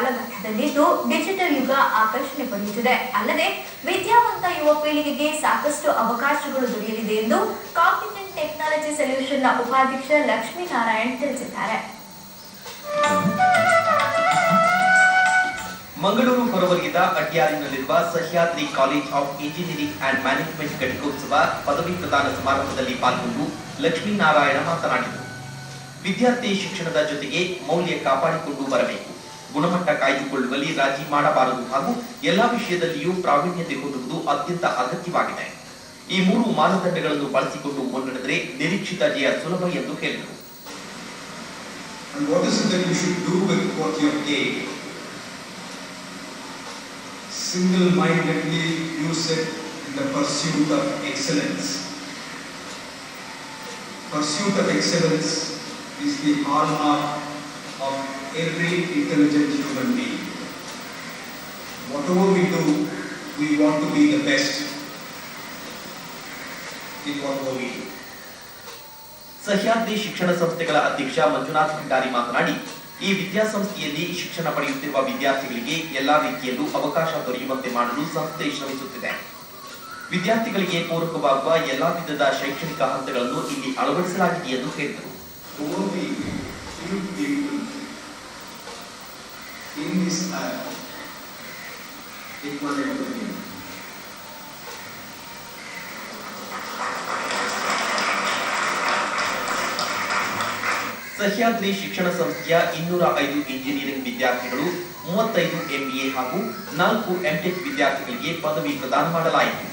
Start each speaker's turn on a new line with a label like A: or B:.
A: ಕಾಲಘಟ್ಟದಲ್ಲಿದ್ದು digital ಯುಗ ಆಕರ್ಷಣೆ ಪಡೆಯುತ್ತಿದೆ. ಅಲ್ಲದೆ ವಿದ್ಯಾವಂತ ಯುವ ಪೀಳಿಗೆಗೆ ಸಾಕಷ್ಟು ಅವಕಾಶಗಳು ದೊರೆಯಲಿದೆ ಎಂದು ಕಾಗ್ನಿಟೆಂಟ್ ಟೆಕ್ನಾಲಜಿ ಸೊಲ್ಯೂಷನ್ನ ಉಪಾಧ್ಯಕ್ಷ ಲಕ್ಷ್ಮೀನಾರಾಯಣ್ ತಿಳಿಸಿದ್ದಾರೆ.
B: ಮಂಗಳೂರು ಹೊರವಲಯದ ಅಡ್ಯಾರಿನಲ್ಲಿರುವ Sahyadri college of engineering and management ಘಟಿಕೋತ್ಸವ ಪದವಿ ಪ್ರದಾನ ಸಮಾರಂಭದಲ್ಲಿ ಪಾಲ್ಗೊಂಡು ಲಕ್ಷ್ಮೀನಾರಾಯಣ ಮಾತನಾಡಿದರು. ವಿದ್ಯಾರ್ಥಿ ಶಿಕ್ಷಣದ ಜೊತೆಗೆ ಮೌಲ್ಯ ಕಾಪಾಡಿಕೊಂಡು ಬರಬೇಕು, ಗುಣಮಟ್ಟ ಕಾಯ್ದುಕೊಳ್ಳುವಲ್ಲಿ ರಾಜಿ ಮಾಡಬಾರದು ಹಾಗೂ ಎಲ್ಲಾ ವಿಷಯದಲ್ಲಿಯೂ ಪ್ರಾವೀಣ್ಯತೆ ಹೊಂದುವುದು ಅತ್ಯಂತ ಅಗತ್ಯವಾಗಿದೆ. ಈ ಮೂರು ಮಾನದಂಡಗಳನ್ನು ಬಳಸಿಕೊಂಡು ಮುನ್ನಡೆದರೆ ನಿರೀಕ್ಷಿತ ಜಯ ಸುಲಭ ಎಂದು ಹೇಳಿದರು.
C: Single-mindedly use it in the pursuit of excellence. Pursuit of excellence is the hallmark of every intelligent human being. Whatever we do, we want to be the best in whatever we do.
B: Sahyadri ಶಿಕ್ಷಣ ಸಂಸ್ಥೆಗಳ ಅಧ್ಯಕ್ಷ ಮಂಜುನಾಥ್ ಭಂಡಾರಿ ಮಾತನಾಡಿ, ಈ ವಿದ್ಯಾಸಂಸ್ಥೆಯಲ್ಲಿ ಶಿಕ್ಷಣ ಪಡೆಯುತ್ತಿರುವ ವಿದ್ಯಾರ್ಥಿಗಳಿಗೆ ಎಲ್ಲಾ ರೀತಿಯಲ್ಲೂ ಅವಕಾಶ ದೊರೆಯುವಂತೆ ಮಾಡಲು ಸಂಸ್ಥೆ ಶ್ರಮಿಸುತ್ತಿದೆ. ವಿದ್ಯಾರ್ಥಿಗಳಿಗೆ ಪೂರಕವಾಗುವ ಎಲ್ಲಾ ವಿಧದ ಶೈಕ್ಷಣಿಕ ಹಂತಗಳನ್ನು ಇಲ್ಲಿ ಅಳವಡಿಸಲಾಗಿದೆ ಎಂದು ಹೇಳಿದರು. ಸಹ್ಯಾದ್ರಿ ಶಿಕ್ಷಣ ಸಂಸ್ಥೆಯ 205 ಇಂಜಿನಿಯರಿಂಗ್ ವಿದ್ಯಾರ್ಥಿಗಳು, 35 MBA ಹಾಗೂ 4 MTech ವಿದ್ಯಾರ್ಥಿಗಳಿಗೆ ಪದವಿ ಪ್ರದಾನ ಮಾಡಲಾಯಿತು.